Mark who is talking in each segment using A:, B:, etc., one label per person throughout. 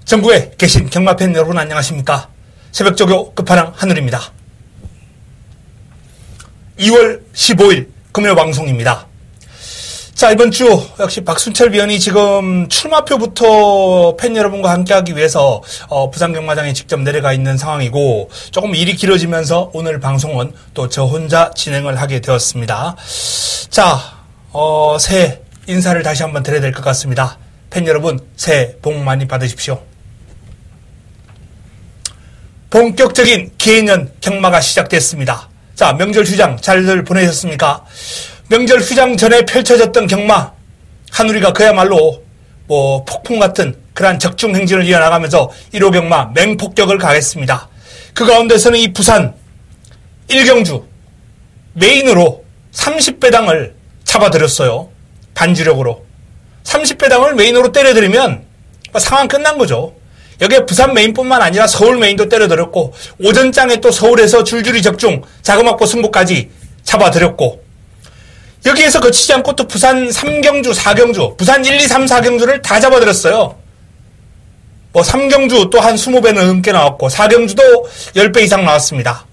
A: 전국에 계신 경마팬 여러분 안녕하십니까? 새벽조교 끝판왕 한울입니다. 2월 15일 금요일 방송입니다. 자, 이번 주 역시 박순철 위원이 지금 출마표부터 팬 여러분과 함께하기 위해서 부산 경마장에 직접 내려가 있는 상황이고 조금 일이 길어지면서 오늘 방송은 또 저 혼자 진행을 하게 되었습니다. 자, 새해 인사를 다시 한번 드려야 될 것 같습니다. 팬 여러분 새해 복 많이 받으십시오. 본격적인 기해년 경마가 시작됐습니다. 자, 명절 휴장 잘들 보내셨습니까? 명절 휴장 전에 펼쳐졌던 경마, 한우리가 그야말로 폭풍 같은 그러한 적중 행진을 이어나가면서 1호 경마 맹폭격을 가했습니다. 그 가운데서는 이 부산 1경주 메인으로 30배당을 잡아들였어요. 반주력으로. 30배당을 메인으로 때려들이면 상황 끝난 거죠. 여기에 부산 메인뿐만 아니라 서울 메인도 때려들었고 오전장에 또 서울에서 줄줄이 적중 자금확보 승부까지 잡아들였고 여기에서 거치지 않고 또 부산 3경주 4경주 부산 1, 2, 3, 4경주를 다 잡아들였어요. 3경주 또 한 20배는 넘게 나왔고 4경주도 10배 이상 나왔습니다.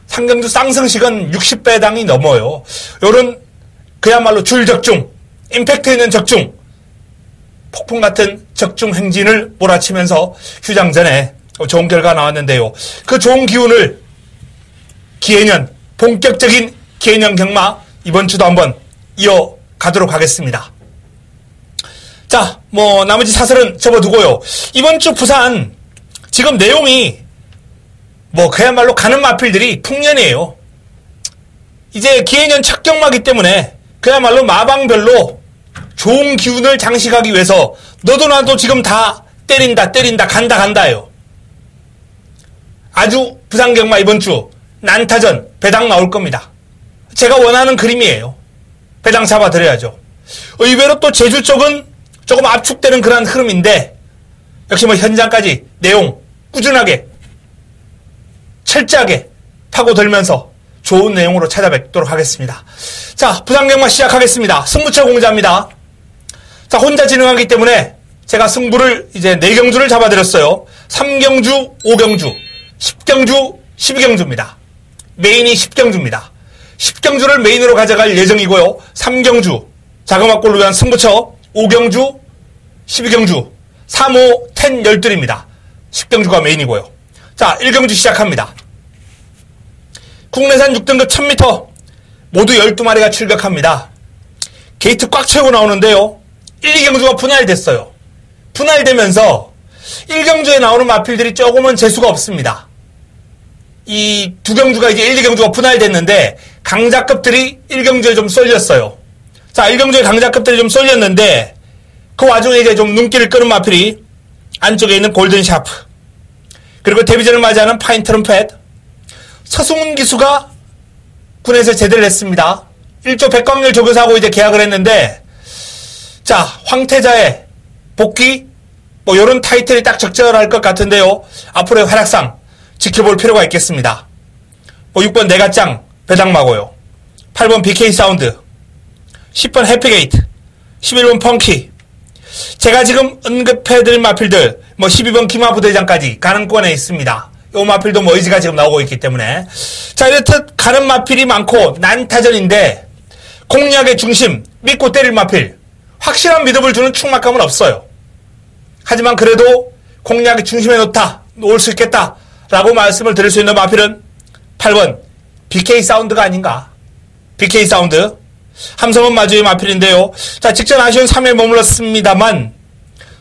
A: 3경주 쌍승식은 60배당이 넘어요. 요런 그야말로 줄적중 임팩트 있는 적중 폭풍 같은 적중 행진을 몰아치면서 휴장 전에 좋은 결과 나왔는데요. 그 좋은 기운을 기해년 본격적인 기해년 경마 이번 주도 한번 이어가도록 하겠습니다. 자, 나머지 사설은 접어두고요. 이번 주 부산 지금 내용이 그야말로 가는 마필들이 풍년이에요. 이제 기해년 첫 경마기 때문에 그야말로 마방별로 좋은 기운을 장식하기 위해서 너도 나도 지금 다 때린다 간다예요. 아주 부산경마 이번 주 난타전 배당 나올 겁니다. 제가 원하는 그림이에요. 배당 잡아드려야죠. 의외로 또 제주 쪽은 조금 압축되는 그런 흐름인데 역시 현장까지 내용 꾸준하게 철저하게 파고들면서 좋은 내용으로 찾아뵙도록 하겠습니다. 자, 부산경마 시작하겠습니다. 승부처 공개합니다. 자, 혼자 진행하기 때문에 제가 승부를 이제 4경주를 잡아드렸어요. 3경주, 5경주, 10경주, 12경주입니다. 메인이 10경주입니다. 10경주를 메인으로 가져갈 예정이고요. 3경주, 자금확보를 위한 승부처, 5경주, 12경주, 3, 5, 10, 12입니다. 10경주가 메인이고요. 자, 1경주 시작합니다. 국내산 6등급 1000m 모두 12마리가 출격합니다. 게이트 꽉 채우고 나오는데요. 1, 2경주가 분할됐어요. 분할되면서 1경주에 나오는 마필들이 조금은 재수가 없습니다. 이 2경주가 이제 1, 2경주가 분할됐는데 강자급들이 1경주에 좀 쏠렸어요. 자, 1경주에 강자급들이 좀 쏠렸는데 그 와중에 이제 좀 눈길을 끄는 마필이 안쪽에 있는 골든 샤프 그리고 데뷔전을 맞이하는 파인 트럼펫 서승훈 기수가 군에서 제대를 했습니다. 1조 백광열 조교사하고 이제 계약을 했는데 자, 황태자의 복귀 요런 타이틀이 딱 적절할 것 같은데요. 앞으로의 활약상 지켜볼 필요가 있겠습니다. 6번 내가짱 배당마고요. 8번 BK 사운드 10번 해피게이트 11번 펑키 제가 지금 언급해드릴 마필들 12번 기마부대장까지 가능권에 있습니다. 요 마필도 의지가 지금 나오고 있기 때문에 자, 이렇듯 가는 마필이 많고 난타전인데 공략의 중심 믿고 때릴 마필 확실한 믿음을 주는 충막감은 없어요. 하지만 그래도 공략의 중심에 놓을 수 있겠다 라고 말씀을 드릴 수 있는 마필은 8번 BK 사운드가 아닌가. BK 사운드 함성은 마주의 마필인데요. 자, 직전 아쉬운 3회 머물렀습니다만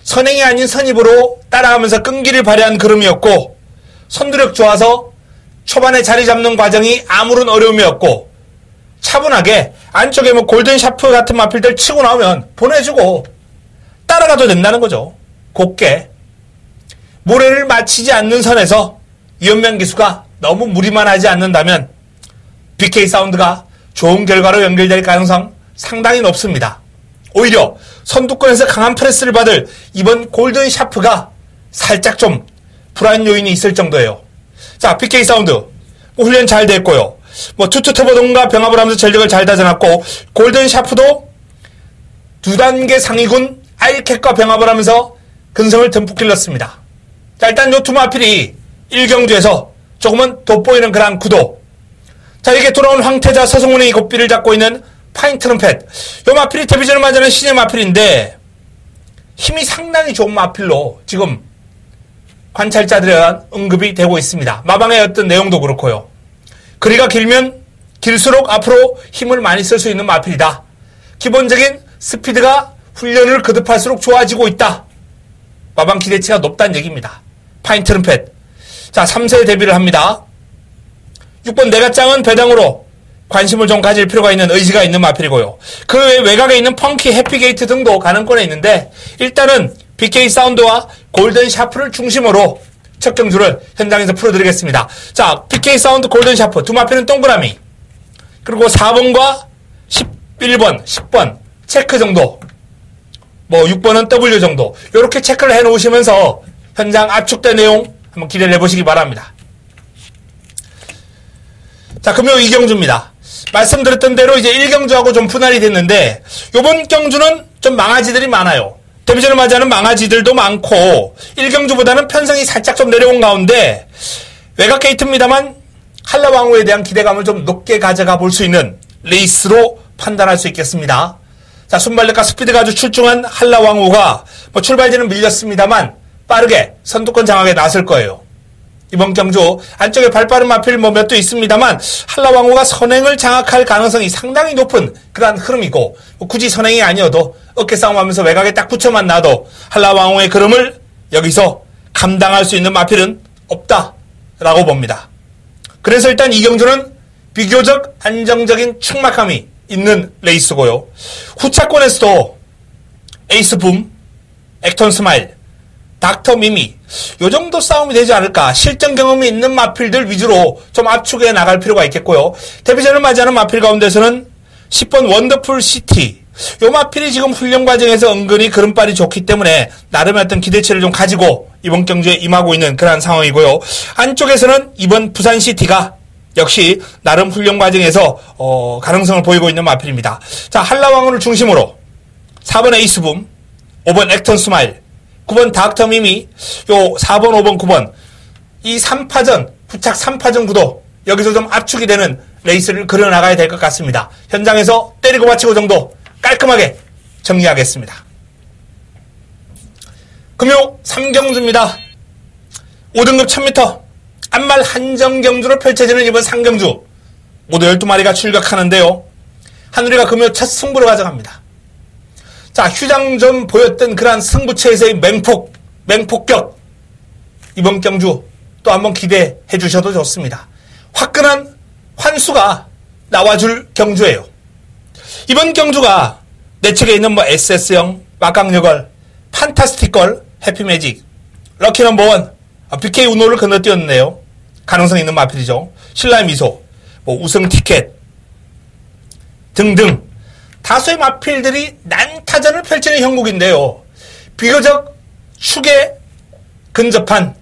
A: 선행이 아닌 선입으로 따라가면서 끈기를 발휘한 그름이었고 선두력 좋아서 초반에 자리 잡는 과정이 아무런 어려움이 없고 차분하게 안쪽에 골든 샤프 같은 마필들 치고 나오면 보내주고 따라가도 된다는 거죠. 곱게 모래를 맞히지 않는 선에서 이연명 기수가 너무 무리만 하지 않는다면 BK 사운드가 좋은 결과로 연결될 가능성 상당히 높습니다. 오히려 선두권에서 강한 프레스를 받을 이번 골든 샤프가 살짝 좀 불안 요인이 있을 정도예요. 자, PK 사운드 훈련 잘 됐고요. 투투 터보동과 병합을 하면서 전력을 잘 다져놨고, 골든 샤프도 2단계 상위군 아이캣과 병합을 하면서 근성을 듬뿍 길렀습니다. 자, 일단 요 두 마필이 1경주에서 조금은 돋보이는 그런 구도. 자, 이게 돌아온 황태자 서승훈의 고삐를 잡고 있는 파인 트럼펫. 요 마필이 데뷔전을 맞이하는 신의 마필인데 힘이 상당히 좋은 마필로 지금 관찰자들에 의한 언급이 되고 있습니다. 마방의 어떤 내용도 그렇고요. 거리가 길면 길수록 앞으로 힘을 많이 쓸 수 있는 마필이다. 기본적인 스피드가 훈련을 거듭할수록 좋아지고 있다. 마방 기대치가 높다는 얘기입니다. 파인 트럼펫. 자, 3세에 데뷔를 합니다. 6번 내가짱은 배당으로 관심을 좀 가질 필요가 있는 의지가 있는 마필이고요. 그 외 외곽에 있는 펑키, 해피게이트 등도 가능권에 있는데 일단은 BK 사운드와 골든 샤프를 중심으로 첫 경주를 현장에서 풀어드리겠습니다. 자, BK 사운드, 골든 샤프 두 마필은 동그라미, 그리고 4번과 11번, 10번 체크 정도, 6번은 W 정도, 이렇게 체크를 해 놓으시면서 현장 압축된 내용 한번 기대를 해보시기 바랍니다. 자, 금요 2경주입니다. 말씀드렸던 대로 이제 1경주하고 좀 분할이 됐는데, 요번 경주는 좀 망아지들이 많아요. 데뷔전을 맞이하는 망아지들도 많고, 1경주보다는 편성이 살짝 좀 내려온 가운데, 외곽 게이트입니다만, 한라왕후에 대한 기대감을 좀 높게 가져가 볼 수 있는 레이스로 판단할 수 있겠습니다. 자, 순발력과 스피드가 아주 출중한 한라왕후가, 출발지는 밀렸습니다만, 빠르게 선두권 장악에 나설 거예요. 이번 경주 안쪽에 발빠른 마필 몇 도 있습니다만 한라왕후가 선행을 장악할 가능성이 상당히 높은 그러한 흐름이고, 굳이 선행이 아니어도 어깨 싸움하면서 외곽에 딱 붙여만 놔도 한라왕후의 걸음을 여기서 감당할 수 있는 마필은 없다라고 봅니다. 그래서 일단 이 경주는 비교적 안정적인 촉막함이 있는 레이스고요. 후차권에서도 에이스 붐, 액턴 스마일, 닥터 미미, 요 정도 싸움이 되지 않을까. 실전 경험이 있는 마필들 위주로 좀 압축해 나갈 필요가 있겠고요. 데뷔전을 맞이하는 마필 가운데서는 10번 원더풀 시티, 요 마필이 지금 훈련 과정에서 은근히 걸음발이 좋기 때문에 나름의 어떤 기대치를 좀 가지고 이번 경주에 임하고 있는 그러한 상황이고요. 안쪽에서는 이번 부산 시티가 역시 나름 훈련 과정에서 가능성을 보이고 있는 마필입니다. 자, 한라왕후를 중심으로 4번 에이스붐, 5번 액턴 스마일, 9번 닥터 미미, 요 4번, 5번, 9번 이 3파전, 부착 3파전 구도, 여기서 좀 압축이 되는 레이스를 그려나가야 될 것 같습니다. 현장에서 때리고 맞히고 정도 깔끔하게 정리하겠습니다. 금요 3경주입니다. 5등급 1000m 안말 한정경주로 펼쳐지는 이번 3경주 모두 12마리가 출격하는데요. 한우리가 금요 첫 승부를 가져갑니다. 자, 휴장전 보였던 그러한 승부처에서의 맹폭격, 이번 경주 또 한번 기대해 주셔도 좋습니다. 화끈한 환수가 나와줄 경주예요. 이번 경주가 내 측에 있는 SS형, 막강력걸, 판타스틱걸, 해피매직, 럭키 넘버원, BK 우노를 건너뛰었네요. 가능성 있는 마필이죠. 신라의 미소, 우승 티켓 등등 다수의 마필들이 난타전을 펼치는 형국인데요. 비교적 축에 근접한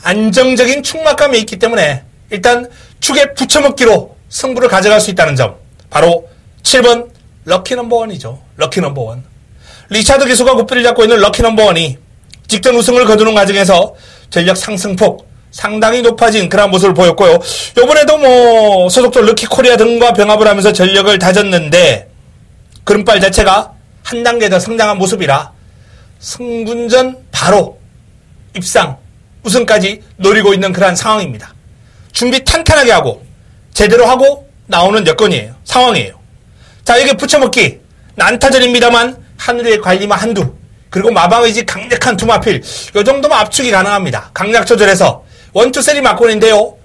A: 안정적인 축막감이 있기 때문에 일단 축에 붙여먹기로 승부를 가져갈 수 있다는 점, 바로 7번 럭키 넘버원이죠. 럭키 넘버원. 리차드 기수가 고삐를 잡고 있는 럭키 넘버원이 직전 우승을 거두는 과정에서 전력 상승폭 상당히 높아진 그런 모습을 보였고요. 요번에도 소속조 럭키 코리아 등과 병합을 하면서 전력을 다졌는데 걸음발 자체가 한 단계 더 성장한 모습이라 승분전 바로 입상, 우승까지 노리고 있는 그러한 상황입니다. 준비 탄탄하게 하고 제대로 하고 나오는 여건이에요. 상황이에요. 자, 여기 붙여먹기 난타전입니다만 하늘의 관리마 한두, 그리고 마방의지 강력한 두 마필, 요 정도면 압축이 가능합니다. 강약 조절해서 1, 2, 3 마건인데요.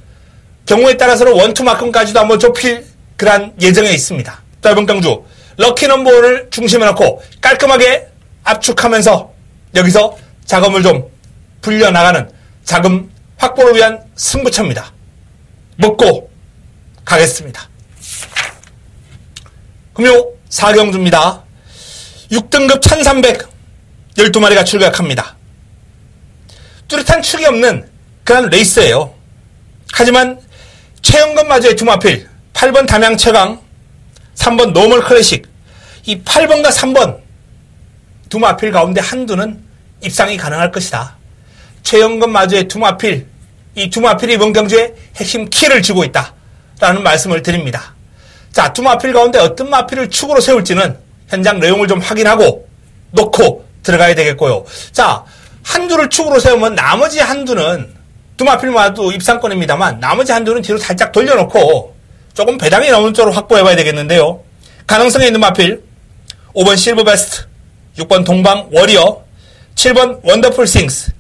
A: 경우에 따라서는 1, 2 마건까지도 한번 좁힐 그러한 예정에 있습니다. 짧은 경주 럭키 넘버원을 중심에 놓고 깔끔하게 압축하면서 여기서 자금을 좀 불려나가는 자금 확보를 위한 승부처입니다. 먹고 가겠습니다. 금요 4경주입니다. 6등급 1300 12마리가 출격합니다. 뚜렷한 축이 없는 그런 레이스예요. 하지만 최영건마저의 두마필 8번 담양 최강, 3번 노멀 클래식, 이 8번과 3번 두마필 가운데 한두는 입상이 가능할 것이다. 최영건마저의 두마필, 이 두마필이 이번 경주의 핵심 키를 쥐고 있다 라는 말씀을 드립니다. 자, 두마필 가운데 어떤 마필을 축으로 세울지는 현장 내용을 좀 확인하고 놓고 들어가야 되겠고요. 자, 한두를 축으로 세우면 나머지 한두는 두마필마도 입상권입니다만 나머지 한두는 뒤로 살짝 돌려놓고 조금 배당이 나오는 쪽으로 확보해봐야 되겠는데요. 가능성이 있는 마필 5번 실버베스트, 6번 동방 워리어, 7번 원더풀 싱스,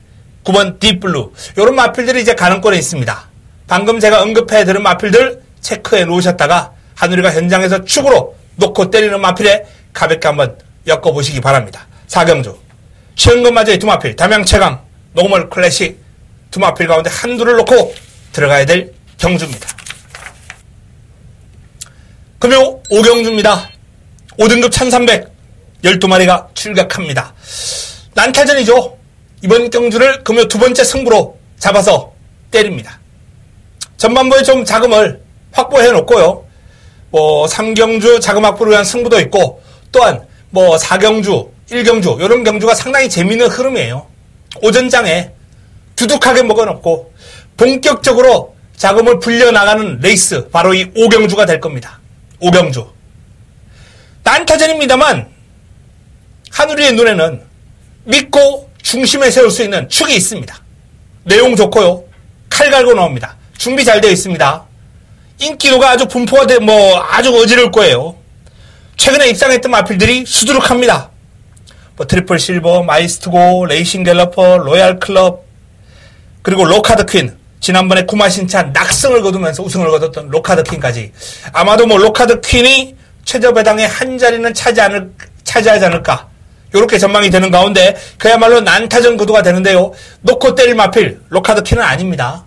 A: 9번 딥블루, 이런 마필들이 이제 가능권에 있습니다. 방금 제가 언급해드린 마필들 체크해 놓으셨다가 한우리가 현장에서 축으로 놓고 때리는 마필에 가볍게 한번 엮어보시기 바랍니다. 4경주 최은건마저의 두마필, 담양 최강, 노멀 클래식 두마필 가운데 한두를 놓고 들어가야 될 경주입니다. 금요 5경주입니다. 5등급 1300 12마리가 출격합니다. 난타전이죠. 이번 경주를 금요 두 번째 승부로 잡아서 때립니다. 전반부에 좀 자금을 확보해 놓고요. 3경주 자금 확보를 위한 승부도 있고, 또한 4경주, 1경주, 이런 경주가 상당히 재미있는 흐름이에요. 오전장에 두둑하게 먹어놓고 본격적으로 자금을 불려나가는 레이스, 바로 이 5경주가 될 겁니다. 5경주. 난타전입니다만 한우리의 눈에는 믿고 중심에 세울 수 있는 축이 있습니다. 내용 좋고요. 칼 갈고 나옵니다. 준비 잘 되어 있습니다. 인기도가 아주 분포가 아주 어지러울 거예요. 최근에 입상했던 마필들이 수두룩합니다. 트리플 실버, 마이스트고, 레이싱 갤러퍼, 로얄 클럽, 그리고 로카드 퀸, 지난번에 구마신찬 낙승을 거두면서 우승을 거뒀던 로카드 퀸까지. 아마도 로카드 퀸이 최저 배당의 한 자리는 차지하지 않을까, 요렇게 전망이 되는 가운데 그야말로 난타전 구도가 되는데요. 놓고 때릴 마필 로카드 퀸은 아닙니다.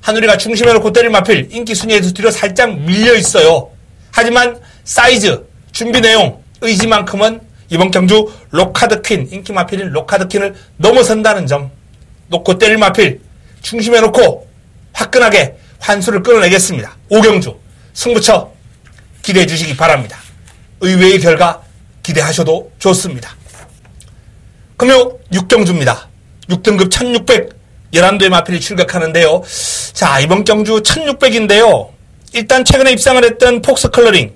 A: 한우리가 중심에 놓고 때릴 마필 인기 순위에서 뒤로 살짝 밀려 있어요. 하지만 사이즈, 준비 내용, 의지만큼은 이번 경주 로카드 퀸, 인기 마필인 로카드 퀸을 넘어선다는 점. 놓고 때릴 마필 중심에 놓고 화끈하게 환수를 끌어내겠습니다. 5경주 승부처 기대해 주시기 바랍니다. 의외의 결과 기대하셔도 좋습니다. 금요 6경주입니다. 6등급 1600 11도의 마필이 출격하는데요. 자, 이번 경주 1600인데요. 일단 최근에 입상을 했던 폭스 컬러링,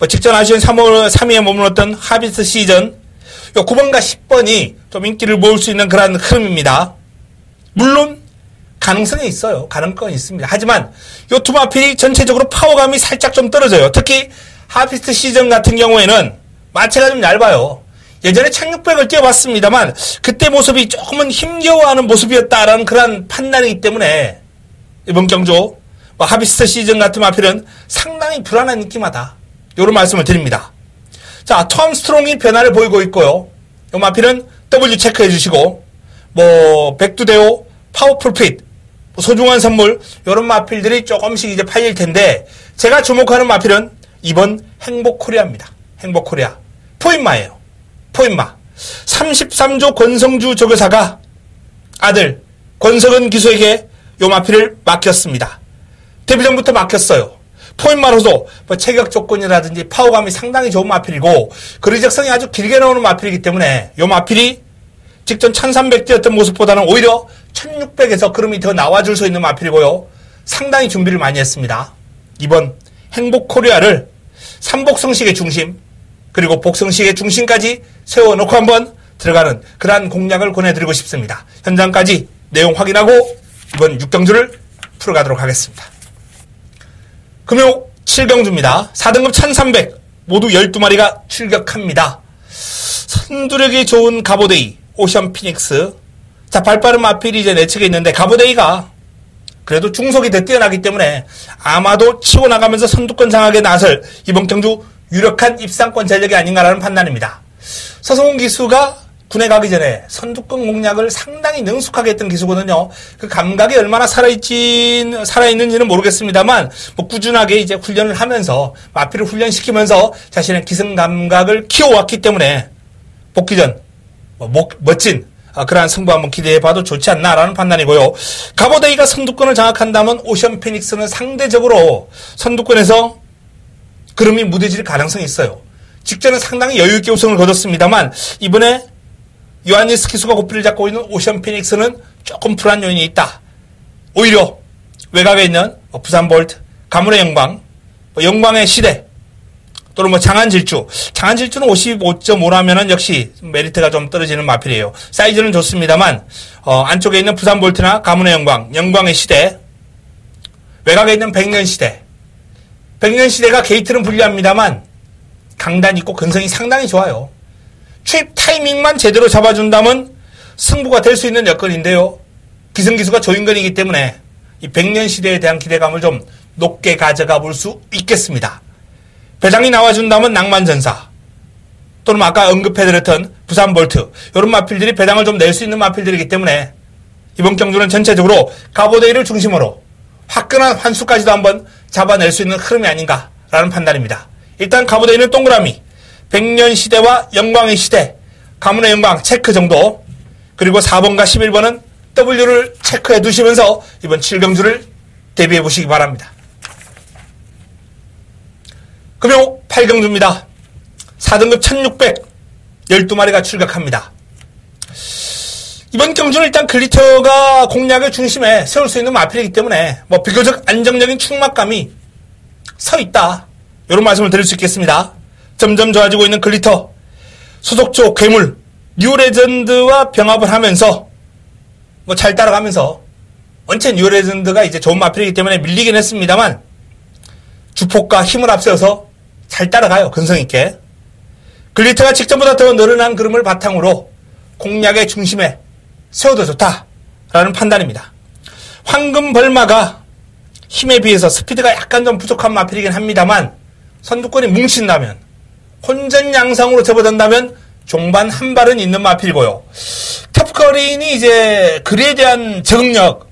A: 직전 아시안 3위에 머물렀던 하비스트 시즌, 요 9번과 10번이 좀 인기를 모을 수 있는 그런 흐름입니다. 물론 가능성이 있어요. 가능성이 있습니다. 하지만 요 두 마필이 전체적으로 파워감이 살짝 좀 떨어져요. 특히 하비스트 시즌 같은 경우에는 마체가 좀 얇아요. 예전에 1600을 뛰어봤습니다만 그때 모습이 조금은 힘겨워하는 모습이었다라는 그런 판단이기 때문에 이번 경주 하비스트 시즌 같은 마필은 상당히 불안한 느낌하다, 이런 말씀을 드립니다. 자, 톰 스트롱이 변화를 보이고 있고요. 이 마필은 W 체크해 주시고, 백두대오, 파워풀 핏, 소중한 선물, 이런 마필들이 조금씩 이제 팔릴 텐데, 제가 주목하는 마필은 이번 행복코리아입니다. 행복코리아. 포인마예요. 포인마. 33조 권성주 조교사가 아들 권석은 기수에게 요 마필을 맡겼습니다. 데뷔 전부터 맡겼어요. 포인마로도 체격 조건이라든지 파워감이 상당히 좋은 마필이고 거리적성이 아주 길게 나오는 마필이기 때문에 요 마필이 직전 1300 뛰었던 모습보다는 오히려 1600에서 그름이 더 나와줄 수 있는 마필이고요. 상당히 준비를 많이 했습니다. 이번 행복코리아를 삼복성식의 중심, 그리고 복성식의 중심까지 세워놓고 한번 들어가는 그러한 공략을 권해드리고 싶습니다. 현장까지 내용 확인하고 이번 6경주를 풀어가도록 하겠습니다. 금요 7경주입니다. 4등급 1300 모두 12마리가 출격합니다. 선두력이 좋은 가보데이, 오션 피닉스. 자, 발빠른 마필이 이제 내측에 있는데 가보데이가 그래도 중속이 더 뛰어나기 때문에 아마도 치고 나가면서 선두권 장악에 나설 이번 경주 유력한 입상권 전력이 아닌가라는 판단입니다. 서성훈 기수가 군에 가기 전에 선두권 공략을 상당히 능숙하게 했던 기수거든요. 그 감각이 얼마나 살아있는지는 모르겠습니다만, 꾸준하게 이제 훈련을 하면서, 마필을 훈련시키면서 자신의 기승 감각을 키워왔기 때문에 복귀전 멋진 그러한 승부 한번 기대해봐도 좋지 않나라는 판단이고요. 가보데이가 선두권을 장악한다면 오션 피닉스는 상대적으로 선두권에서 그름이 무뎌질 가능성이 있어요. 직전에 상당히 여유있게 우승을 거뒀습니다만 이번에 요하니스 키수가 고삐를 잡고 있는 오션 피닉스는 조금 불안 요인이 있다. 오히려 외곽에 있는 부산 볼트, 가문의 영광, 영광의 시대 또는 장안질주. 장안질주는 55.5라면은 역시 메리트가 좀 떨어지는 마필이에요. 사이즈는 좋습니다만, 안쪽에 있는 부산 볼트나 가문의 영광, 영광의 시대, 외곽에 있는 백년 시대. 백년 시대가 게이트는 불리합니다만, 강단 있고 근성이 상당히 좋아요. 추입 타이밍만 제대로 잡아준다면 승부가 될 수 있는 여건인데요. 기승기수가 조인건이기 때문에 이 백년 시대에 대한 기대감을 좀 높게 가져가 볼 수 있겠습니다. 배당이 나와준다면 낭만전사 또는 아까 언급해드렸던 부산볼트 이런 마필들이 배당을 좀 낼 수 있는 마필들이기 때문에 이번 경주는 전체적으로 가보데이를 중심으로 화끈한 환수까지도 한번 잡아낼 수 있는 흐름이 아닌가라는 판단입니다. 일단 가보데이는 동그라미, 백년시대와 영광의 시대, 가문의 영광 체크 정도, 그리고 4번과 11번은 W를 체크해 두시면서 이번 7경주를 대비해 보시기 바랍니다. 금요 8경주입니다. 4등급 1600 12마리가 출격합니다. 이번 경주는 일단 글리터가 공략의 중심에 세울 수 있는 마필이기 때문에 비교적 안정적인 충막감이 서 있다. 이런 말씀을 드릴 수 있겠습니다. 점점 좋아지고 있는 글리터, 소속조 괴물, 뉴레전드와 병합을 하면서 잘 따라가면서 원체 뉴레전드가 이제 좋은 마필이기 때문에 밀리긴 했습니다만 주폭과 힘을 앞세워서 잘 따라가요. 근성있게. 글리터가 직전보다 더 늘어난 그림을 바탕으로 공략의 중심에 세워도 좋다라는 판단입니다. 황금벌마가 힘에 비해서 스피드가 약간 좀 부족한 마필이긴 합니다만 선두권이 뭉친다면 혼전양상으로 접어든다면 종반 한 발은 있는 마필이고요. 탑커린이 이제 글에 대한 적응력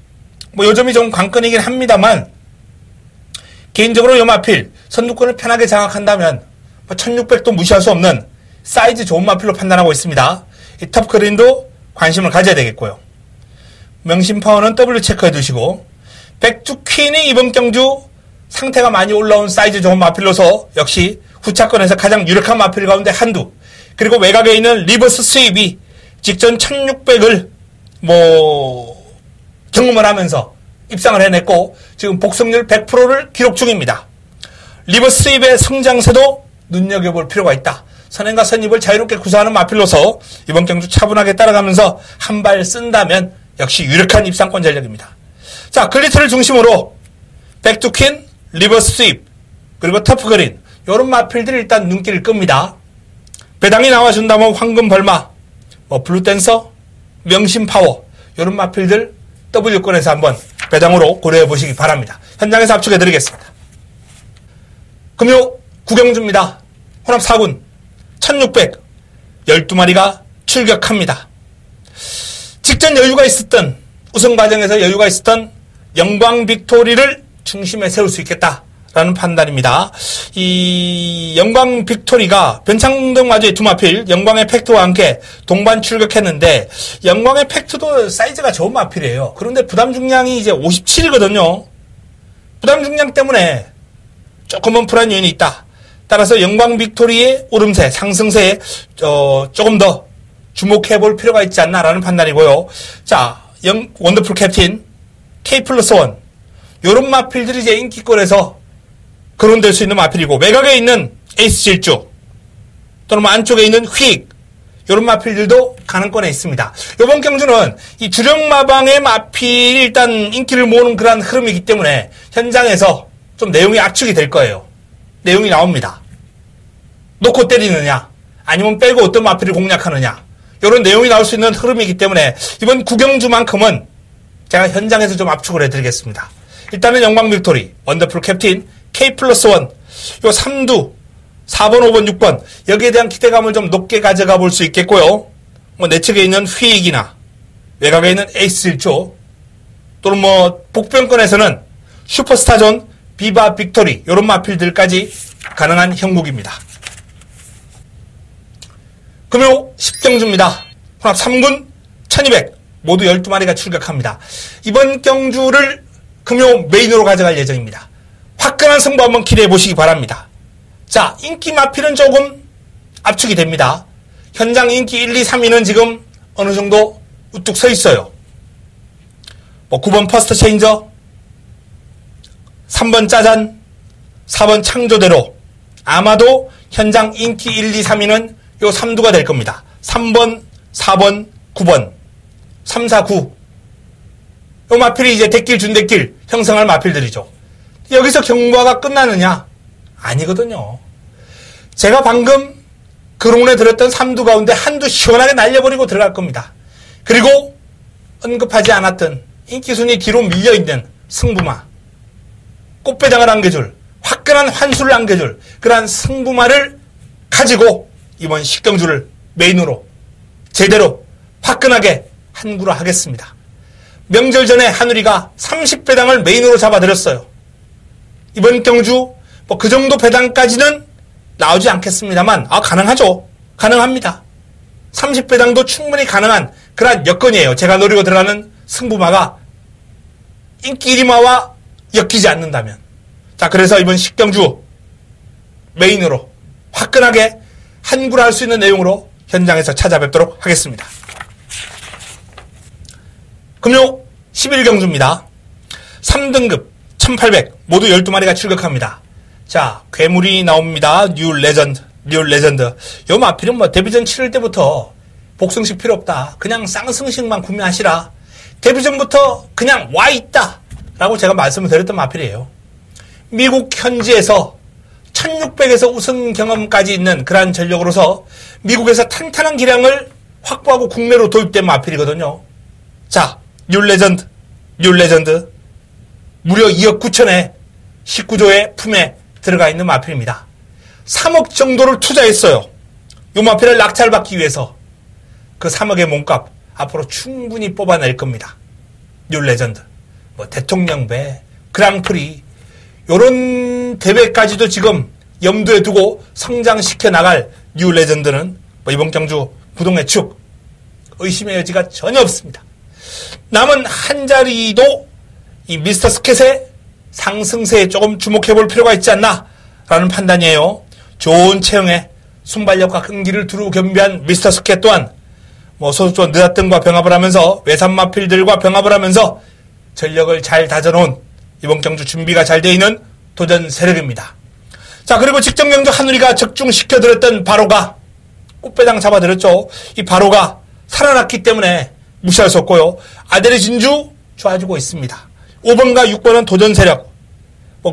A: 요점이 좀 관건이긴 합니다만 개인적으로 요 마필 선두권을 편하게 장악한다면 1600도 무시할 수 없는 사이즈 좋은 마필로 판단하고 있습니다. 이 탑커린도 관심을 가져야 되겠고요. 명심파워는 W 체크해 두시고 백두퀸이 이번 경주 상태가 많이 올라온 사이즈 좋은 마필로서 역시 후차권에서 가장 유력한 마필 가운데 한두, 그리고 외곽에 있는 리버스 스윕이 직전 1600을 경험을 하면서 입상을 해냈고 지금 복승률 100%를 기록 중입니다. 리버스 스윕의 성장세도 눈여겨볼 필요가 있다. 선행과 선입을 자유롭게 구사하는 마필로서 이번 경주 차분하게 따라가면서 한 발 쓴다면 역시 유력한 입상권 전략입니다. 자, 글리터를 중심으로 백두퀸, 리버스 스윕, 그리고 터프그린 이런 마필들이 일단 눈길을 끕니다. 배당이 나와준다면 황금벌마, 블루댄서, 명심파워 이런 마필들 W권에서 한번 배당으로 고려해 보시기 바랍니다. 현장에서 압축해 드리겠습니다. 금요 9경주입니다. 혼합 4군 1600 12마리가 출격합니다. 직전 여유가 있었던 우승 과정에서 여유가 있었던 영광 빅토리를 중심에 세울 수 있겠다라는 판단입니다. 이 영광 빅토리가 변창동마주의 두 마필 영광의 팩트와 함께 동반 출격했는데 영광의 팩트도 사이즈가 좋은 마필이에요. 그런데 부담 중량이 이제 57이거든요. 부담 중량 때문에 조금은 불안 요인이 있다. 따라서 영광 빅토리의 오름세, 상승세에 조금 더 주목해 볼 필요가 있지 않나라는 판단이고요. 자, 원더풀 캡틴, K+1 요런 마필들이 이제 인기권에서 거론될 수 있는 마필이고, 외곽에 있는 에이스 질주 또는 안쪽에 있는 휙 요런 마필들도 가능권에 있습니다. 이번 경주는 이 주력 마방의 마필이 일단 인기를 모으는 그런 흐름이기 때문에 현장에서 좀 내용이 압축이 될 거예요. 내용이 나옵니다. 놓고 때리느냐 아니면 빼고 어떤 마필을 공략하느냐 이런 내용이 나올 수 있는 흐름이기 때문에 이번 9경주만큼은 제가 현장에서 좀 압축을 해드리겠습니다. 일단은 영광 빅토리, 원더풀 캡틴, K+1 요 3두 4번, 5번, 6번 여기에 대한 기대감을 좀 높게 가져가 볼 수 있겠고요. 내측에 있는 휘익이나 외곽에 있는 에이스 1조 또는 복변권에서는 슈퍼스타존, 비바 빅토리 이런 마필들까지 가능한 형국입니다. 금요 10경주입니다. 혼합 3군 1200 모두 12마리가 출격합니다. 이번 경주를 금요 메인으로 가져갈 예정입니다. 화끈한 승부 한번 기대해 보시기 바랍니다. 자, 인기 마필은 조금 압축이 됩니다. 현장 인기 1, 2, 3위는 지금 어느 정도 우뚝 서 있어요. 9번 퍼스트 체인저, 3번 짜잔, 4번 창조대로. 아마도 현장 인기 1, 2, 3위는 요 3두가 될 겁니다. 3번, 4번, 9번. 3, 4, 9. 요 마필이 이제 대길, 준대길 형성할 마필들이죠. 여기서 경마가 끝나느냐? 아니거든요. 제가 방금 그롱에 들었던 3두 가운데 한두 시원하게 날려버리고 들어갈 겁니다. 그리고 언급하지 않았던 인기순위 뒤로 밀려있는 승부마, 꽃배당을 안겨줄, 화끈한 환수를 안겨줄 그러한 승부마를 가지고 이번 10경주를 메인으로 제대로 화끈하게 한구로 하겠습니다. 명절 전에 하누리가 30배당을 메인으로 잡아드렸어요. 이번 경주 그 정도 배당까지는 나오지 않겠습니다만 가능하죠. 가능합니다. 30배당도 충분히 가능한 그러한 여건이에요. 제가 노리고 들어가는 승부마가 인기 1위마와 엮이지 않는다면. 자, 그래서 이번 10경주 메인으로 화끈하게 한구를 할 수 있는 내용으로 현장에서 찾아뵙도록 하겠습니다. 금요 11경주입니다. 3등급 1800 모두 12마리가 출격합니다. 자, 괴물이 나옵니다. 뉴 레전드. 요 마필은 데뷔전 치를 때부터 복승식 필요 없다. 그냥 쌍승식만 구매하시라. 데뷔전부터 그냥 와 있다. 라고 제가 말씀을 드렸던 마필이에요. 미국 현지에서 1600에서 우승 경험까지 있는 그러한 전력으로서 미국에서 탄탄한 기량을 확보하고 국내로 도입된 마필이거든요. 자, 뉴 레전드. 무려 2억 9천에 19조의 품에 들어가 있는 마필입니다. 3억 정도를 투자했어요. 이 마필을 낙찰받기 위해서 그 3억의 몸값 앞으로 충분히 뽑아낼 겁니다. 뉴 레전드. 대통령배, 그랑프리 요런 대회까지도 지금 염두에 두고 성장시켜 나갈 뉴 레전드는 이번 경주 부동의 축 의심의 여지가 전혀 없습니다. 남은 한 자리도 이 미스터 스캣의 상승세에 조금 주목해 볼 필요가 있지 않나 라는 판단이에요. 좋은 체형에 순발력과 끈기를 두루 겸비한 미스터 스캣 또한 소속조 느닷등과 병합을 하면서 외산마필들과 병합을 하면서 전력을 잘 다져놓은 이번 경주 준비가 잘 되어 있는 도전 세력입니다. 자, 그리고 직전 경주 하누리가 적중시켜드렸던 바로가 꽃배당 잡아드렸죠. 이 바로가 살아났기 때문에 무시할 수 없고요. 아델의 진주 좋아지고 있습니다. 5번과 6번은 도전 세력,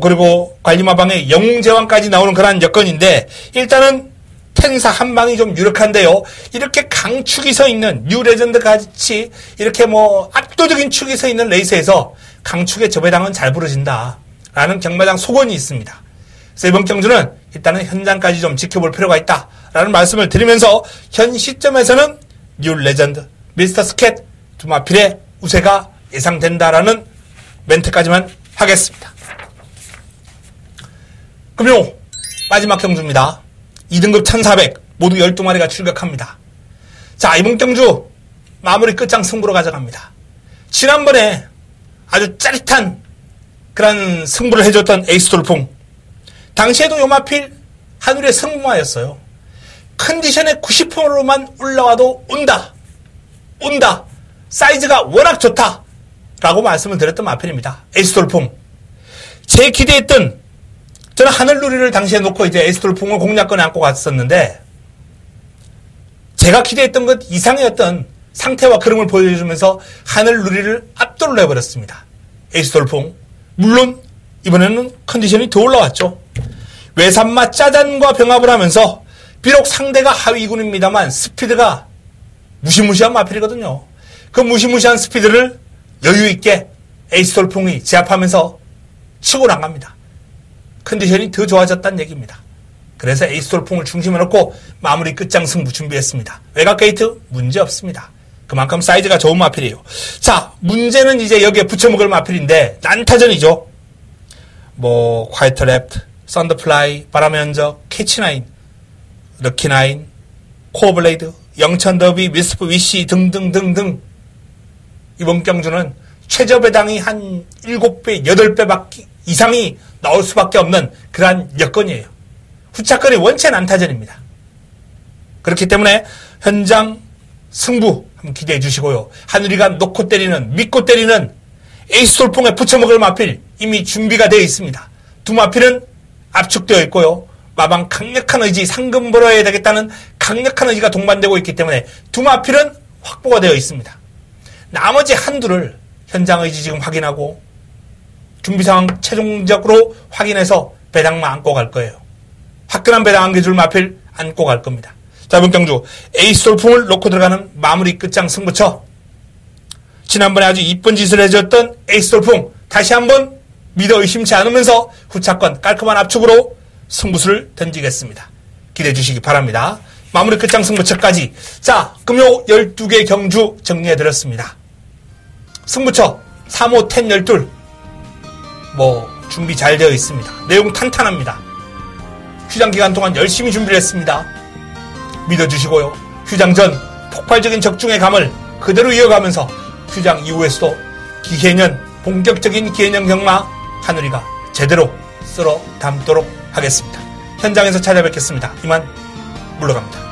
A: 그리고 관리마방의 영웅제왕까지 나오는 그런 여건인데, 일단은 텐사 한 방이 좀 유력한데요. 이렇게 강축이 서 있는 뉴 레전드 같이 이렇게 압도적인 축이 서 있는 레이스에서 강축의 저배당은 잘 부러진다 라는 경마장 속언이 있습니다. 그래서 이번 경주는 일단은 현장까지 좀 지켜볼 필요가 있다 라는 말씀을 드리면서 현 시점에서는 뉴 레전드, 미스터 스캣 두 마필의 우세가 예상된다라는 멘트까지만 하겠습니다. 금요 마지막 경주입니다. 2등급 1400 모두 12마리가 출격합니다. 자, 이번 경주 마무리 끝장 승부로 가져갑니다. 지난번에 아주 짜릿한 그런 승부를 해줬던 에이스 돌풍, 당시에도 요마필 하늘의 승부마였어요. 컨디션에 90%로만 올라와도 온다. 사이즈가 워낙 좋다 라고 말씀을 드렸던 마필입니다. 에이스 돌풍. 제 기대했던, 저는 하늘누리를 당시에 놓고 이제 에이스 돌풍을 공략권에 안고 갔었는데, 제가 기대했던 것 이상의 어떤 상태와 흐름을 보여주면서 하늘누리를 압도를 해버렸습니다. 에이스 돌풍. 물론 이번에는 컨디션이 더 올라왔죠. 외산마 짜잔과 병합을 하면서 비록 상대가 하위군입니다만 스피드가 무시무시한 마필이거든요. 그 무시무시한 스피드를 여유있게 에이스 돌풍이 제압하면서 치고 나갑니다. 컨디션이 더 좋아졌다는 얘기입니다. 그래서 에이스 돌풍을 중심에 놓고 마무리 끝장 승부 준비했습니다. 외곽 게이트 문제 없습니다. 그만큼 사이즈가 좋은 마필이에요. 자, 문제는 이제 여기에 붙여먹을 마필인데 난타전이죠. 콰이트 랩트, 썬더플라이, 바람의 흔적, 캐치나인, 럭키나인, 코어블레이드, 영천더비, 미스프, 위시 등등등등. 이번 경주는 최저 배당이 한 7배, 8배 이상이 나올 수밖에 없는 그러한 여건이에요. 후차권이 원체 난타전입니다. 그렇기 때문에 현장 승부 한번 기대해 주시고요. 하늘이가 놓고 때리는, 믿고 때리는 에이스 돌풍에 붙여먹을 마필 이미 준비가 되어 있습니다. 두 마필은 압축되어 있고요. 마방 강력한 의지, 상금 벌어야 되겠다는 강력한 의지가 동반되고 있기 때문에 두 마필은 확보가 되어 있습니다. 나머지 한두를 현장 의지 지금 확인하고 준비 상황 최종적으로 확인해서 배당만 안고 갈 거예요. 화끈한 배당 안겨줄 마필 안고 갈 겁니다. 자, 이번 경주 에이스 돌풍을 놓고 들어가는 마무리 끝장 승부처. 지난번에 아주 이쁜 짓을 해줬던 에이스 돌풍 다시 한번 믿어 의심치 않으면서 후차권 깔끔한 압축으로 승부수를 던지겠습니다. 기대해 주시기 바랍니다. 마무리 끝장 승부처까지. 자, 금요 12개 경주 정리해드렸습니다. 승부처 3호 10, 12 준비 잘 되어 있습니다. 내용 탄탄합니다. 휴장 기간 동안 열심히 준비를 했습니다. 믿어주시고요. 휴장 전 폭발적인 적중의 감을 그대로 이어가면서 휴장 이후에서도 기해년, 본격적인 기해년 경마 하늘이가 제대로 쓸어 담도록 하겠습니다. 현장에서 찾아뵙겠습니다. 이만 물러갑니다.